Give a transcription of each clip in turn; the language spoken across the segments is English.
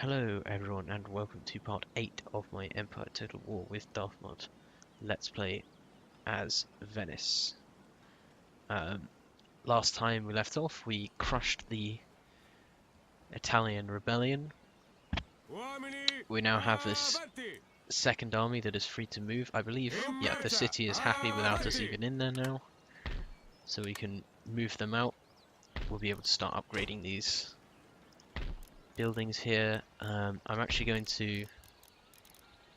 Hello everyone and welcome to part 8 of my Empire Total War with Darthmod Let's Play as Venice. Last time we left off we crushed the Italian rebellion. We now have this second army that is free to move. I believe, yeah, the city is happy without us even in there now. So we can move them out. We'll be able to start upgrading these buildings here. I'm actually going to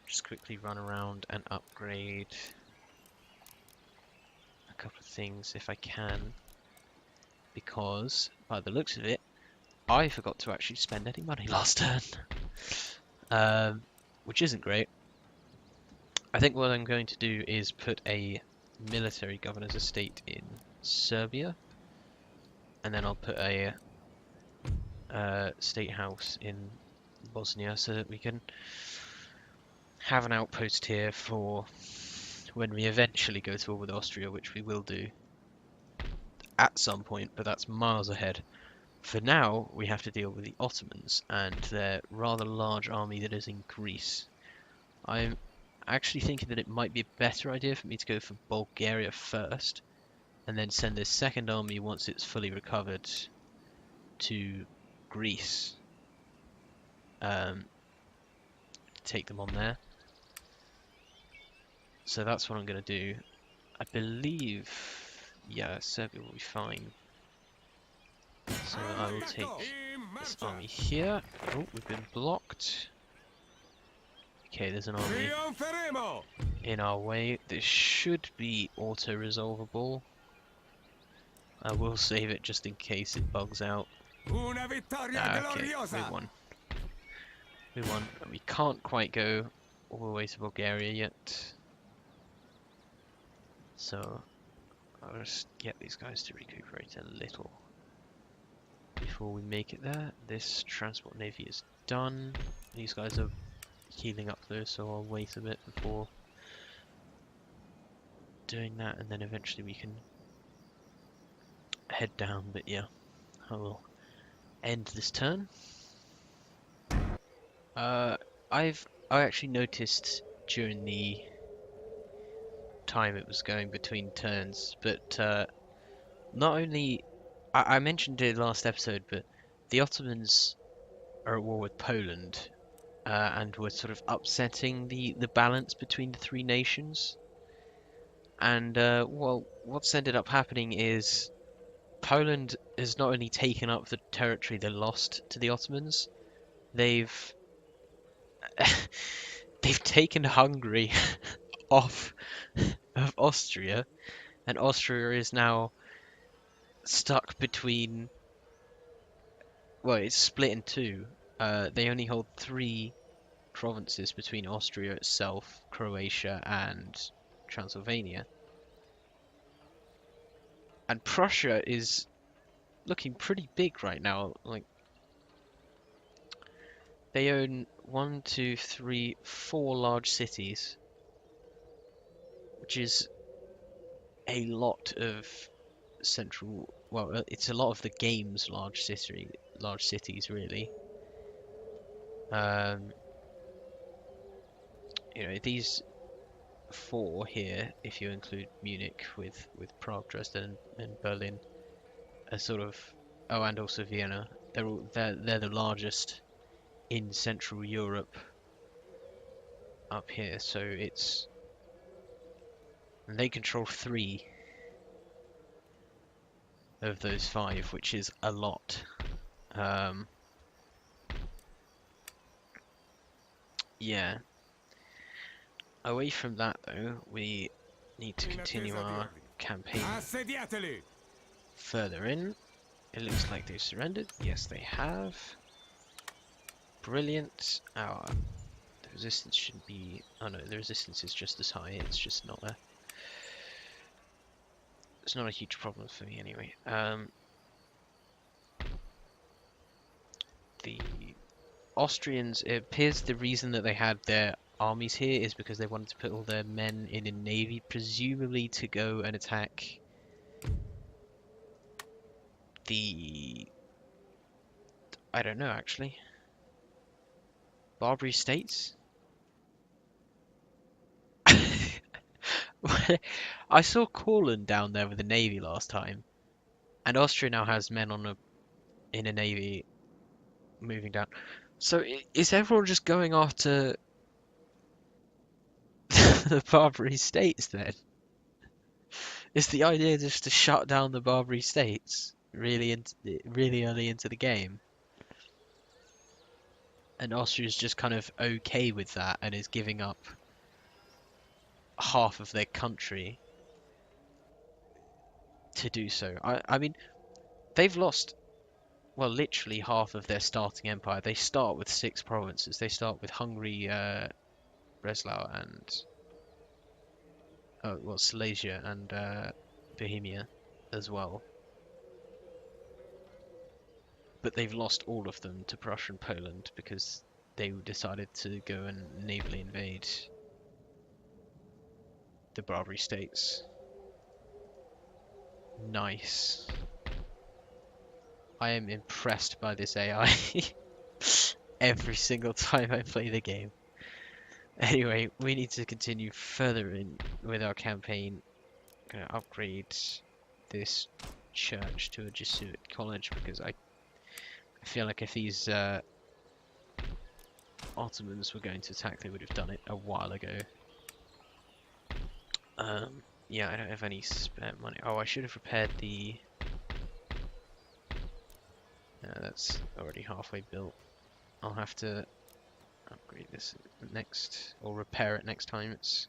just quickly run around and upgrade a couple of things if I can, because by the looks of it, I forgot to actually spend any money last turn, which isn't great. I think what I'm going to do is put a military governor's estate in Serbia, and then I'll put a state house in Bosnia so that we can have an outpost here for when we eventually go to war with Austria, which we will do at some point, but that's miles ahead. For now, we have to deal with the Ottomans and their rather large army that is in Greece. I'm actually thinking that it might be a better idea for me to go for Bulgaria first, and then send this second army once it's fully recovered to Greece. Take them on there. So that's what I'm going to do. I believe, yeah, Serbia will be fine. So I will take this army here. Oh, we've been blocked. Okay, there's an army in our way. This should be auto-resolvable. I will save it just in case it bugs out. Okay, we won. We won. We can't quite go all the way to Bulgaria yet. So I'll just get these guys to recuperate a little before we make it there. This transport navy is done. These guys are healing up though, so I'll wait a bit before doing that, and then eventually we can head down. But yeah, I will end this turn. I actually noticed during the time it was going between turns, but not only I mentioned it last episode, but the Ottomans are at war with Poland, and were sort of upsetting the balance between the three nations. And well, what's ended up happening is Poland has not only taken up the territory they lost to the Ottomans, they've they've taken Hungary off of Austria, and Austria is now stuck between, well, it's split in two. They only hold 3 provinces between Austria itself, Croatia, and Transylvania. And Prussia is looking pretty big right now. Like, they own 1, 2, 3, 4 large cities, which is a lot of central. Well, it's a lot of the game's large cities, really. You know, these 4 here, if you include Munich with Prague, Dresden, and Berlin, are sort of, oh, and also Vienna. They're the largest in Central Europe up here. So it's, and they control 3 of those 5, which is a lot. Yeah. Away from that, though, we need to continue our campaign further in. It looks like they've surrendered. Yes, they have. Brilliant. The resistance shouldn't be... Oh no, the resistance is just as high. It's just not a... It's not a huge problem for me anyway. The Austrians, it appears the reason that they had their armies here is because they wanted to put all their men in a navy, presumably to go and attack the... I don't know, actually. Barbary States? I saw Courland down there with the navy last time, and Austria now has men in a navy moving down. So is everyone just going after the Barbary States then? Is the idea just to shut down the Barbary States really early into the game? And Austria's just kind of okay with that and is giving up half of their country to do so. I mean, they've lost, well, literally half of their starting empire. They start with 6 provinces. They start with Hungary, Breslau, and well, Silesia and Bohemia as well. But they've lost all of them to Prussia and Poland because they decided to go and navally invade the Barbary States. Nice. I am impressed by this AI every single time I play the game. Anyway, we need to continue further in with our campaign. I'm gonna upgrade this church to a Jesuit college because I feel like if these Ottomans were going to attack, they would have done it a while ago. Yeah, I don't have any spare money. Oh, I should have repaired the... that's already halfway built. I'll have to upgrade this next, or repair it next time. It's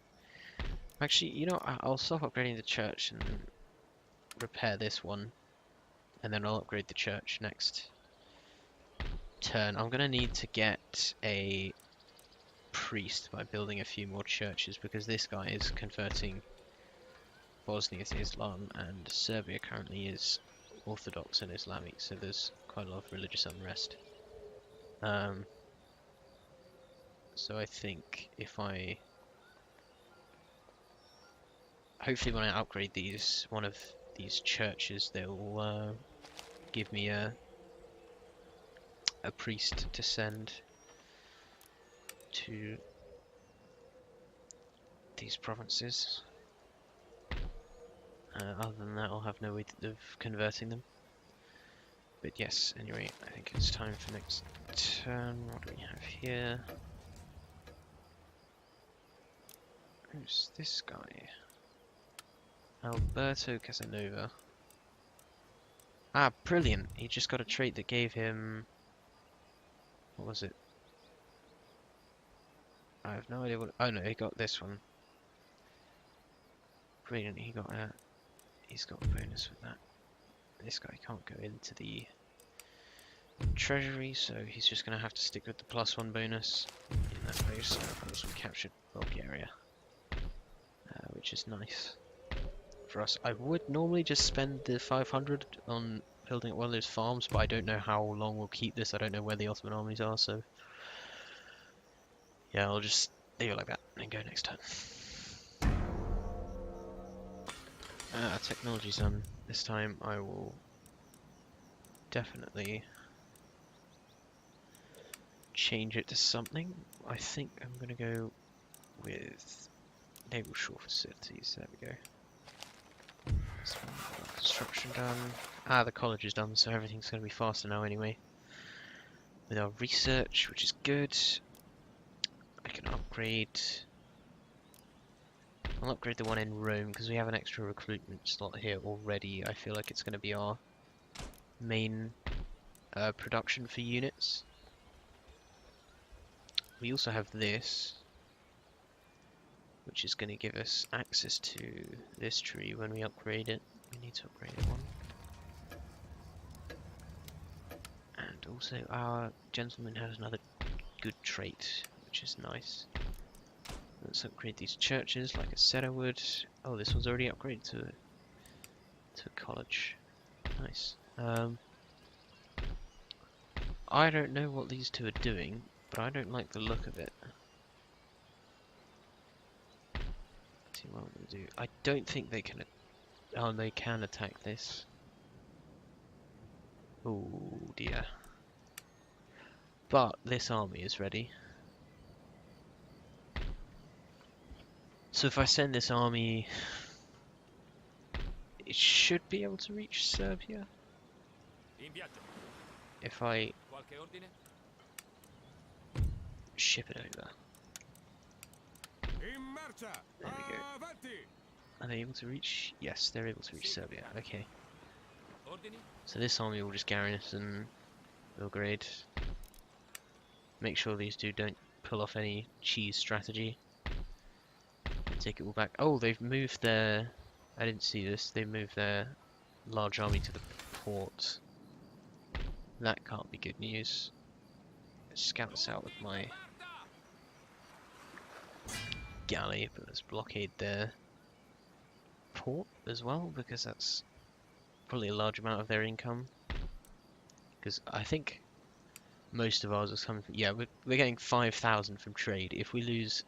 actually, you know, I'll stop upgrading the church and repair this one, and then I'll upgrade the church next turn. I'm gonna need to get a priest by building a few more churches because this guy is converting Bosnia to Islam, and Serbia currently is Orthodox and Islamic, so there's quite a lot of religious unrest. So I think if I... hopefully when I upgrade one of these churches, they'll give me a priest to send to these provinces. Other than that, I'll have no way of converting them. But yes, anyway, I think it's time for next turn. What do we have here? Who's this guy? Alberto Casanova. Ah, brilliant! He just got a trait that gave him... what was it? I have no idea what... oh no, he got this one. Brilliant, he's got a bonus with that. This guy can't go into the treasury, so he's just going to have to stick with the +1 bonus in that case. Of course, we captured Bulgaria, which is nice for us. I would normally just spend the 500 on building up one of those farms, but I don't know how long we'll keep this. I don't know where the Ottoman armies are, so yeah, I'll just leave it like that and go next turn. Technology's done. This time I will definitely change it to something. I think I'm going to go with naval shore facilities. There we go. Construction done. The college is done, so everything's going to be faster now anyway. With our research, which is good. I can upgrade... I'll upgrade the one in Rome because we have an extra recruitment slot here already. I feel like it's going to be our main production for units. We also have this, which is going to give us access to this tree when we upgrade it. We need to upgrade it one. And also our gentleman has another good trait, which is nice. Let's upgrade these churches like I said I would. Oh, this one's already upgraded to a college. Nice. I don't know what these two are doing, but I don't like the look of it. Let's see what I'm gonna do. I don't think they can. Oh, they can attack this. Oh dear. But this army is ready, So if I send this army, it should be able to reach Serbia. If I ship it over. There we go. Are they able to reach? Yes, they're able to reach Serbia. Okay. So this army will just garrison Belgrade. Make sure these two don't pull off any cheese strategy. And take it all back. Oh, they've moved their... I didn't see this. They moved their large army to the port. That can't be good news. Let's scout this out with my galley, but let's blockade their port as well, because that's probably a large amount of their income. Because I think most of ours is coming from... Yeah, we're getting 5,000 from trade. If we lose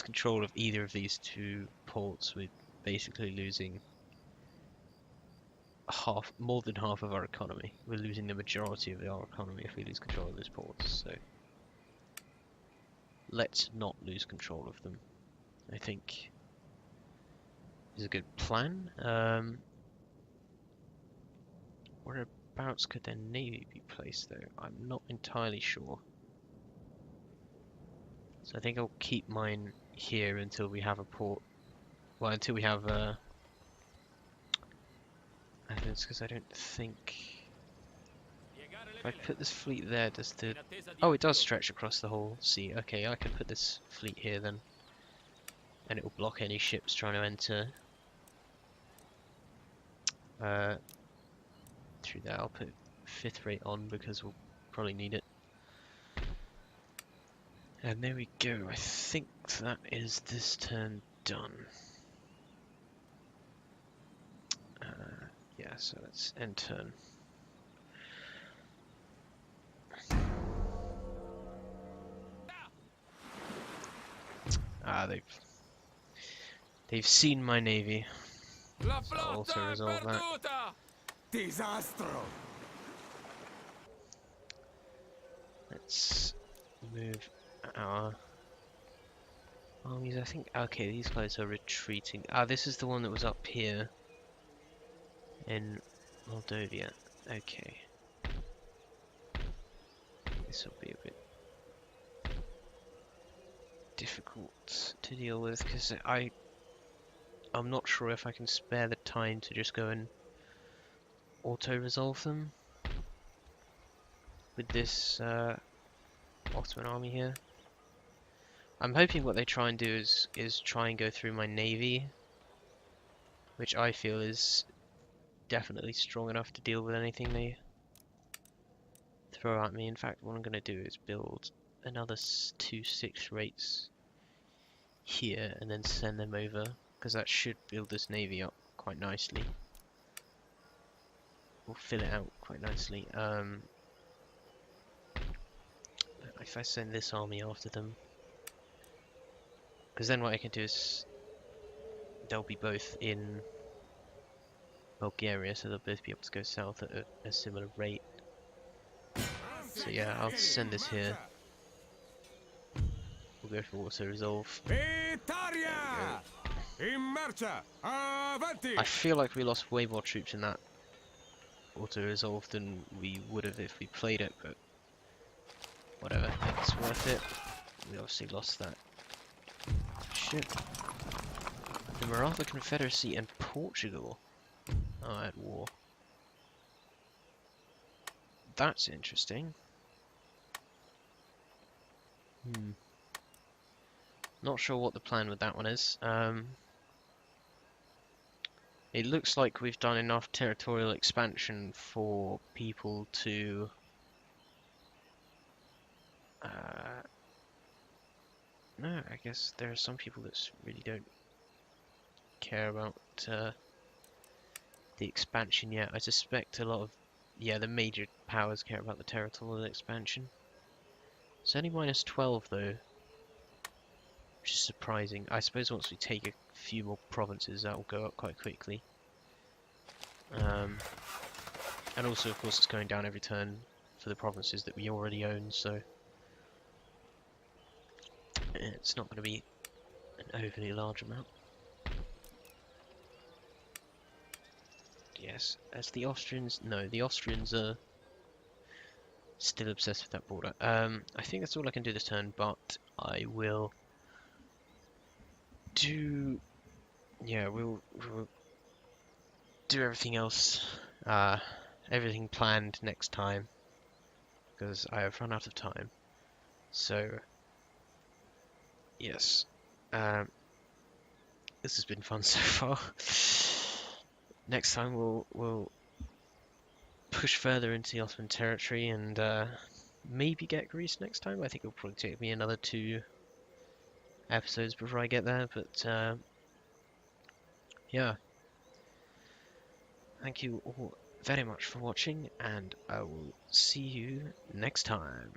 control of either of these two ports, we're basically losing more than half of our economy. We're losing the majority of our economy if we lose control of those ports. So let's not lose control of them, I think is a good plan. Whereabouts could their navy be placed though? I'm not entirely sure. So I think I'll keep mine here until we have a port. Well, until we have Athens, because I don't think... If I put this fleet there, does the... Oh, it does stretch across the whole sea. Okay, I can put this fleet here then. And it will block any ships trying to enter through there. I'll put 5th rate on because we'll probably need it. And there we go. I think that is this turn done. Yeah, so let's end turn. Ah, they've seen my navy. So I'll also resolve that. Disastro. Let's move our armies. I think. Okay, these guys are retreating. Ah, this is the one that was up here in Moldavia. Okay. This will be a bit difficult to deal with because I'm not sure if I can spare the time to just go and auto-resolve them with this Ottoman army here. I'm hoping what they try and do is try and go through my navy, which I feel is definitely strong enough to deal with anything they throw at me. In fact, what I'm going to do is build another 2 6 rates here and then send them over, because that should build this navy up quite nicely. We'll fill it out quite nicely. If I send this army after them, because then what I can do is they'll be both in Bulgaria, so they'll both be able to go south at a similar rate. So yeah, I'll send this here. We'll go for auto-resolve. I feel like we lost way more troops in that auto-resolve than we would have if we played it, but whatever, it's worth it. We obviously lost that ship. The Maratha Confederacy and Portugal are at war. That's interesting. Not sure what the plan with that one is. It looks like we've done enough territorial expansion for people to no, I guess there are some people that really don't care about the expansion yet. I suspect a lot of the major powers care about the territorial expansion. It's only -12 though, which is surprising. I suppose once we take a few more provinces, that will go up quite quickly. And also, of course, it's going down every turn for the provinces that we already own, so it's not going to be an overly large amount. Yes, as the Austrians... No, the Austrians are still obsessed with that border. I think that's all I can do this turn, but I will do... Yeah, we'll do everything else, everything planned next time, because I have run out of time. So, yes, this has been fun so far. Next time we'll push further into the Ottoman territory and maybe get Greece next time. I think it'll probably take me another 2 episodes before I get there, but yeah. Thank you all very much for watching, and I will see you next time.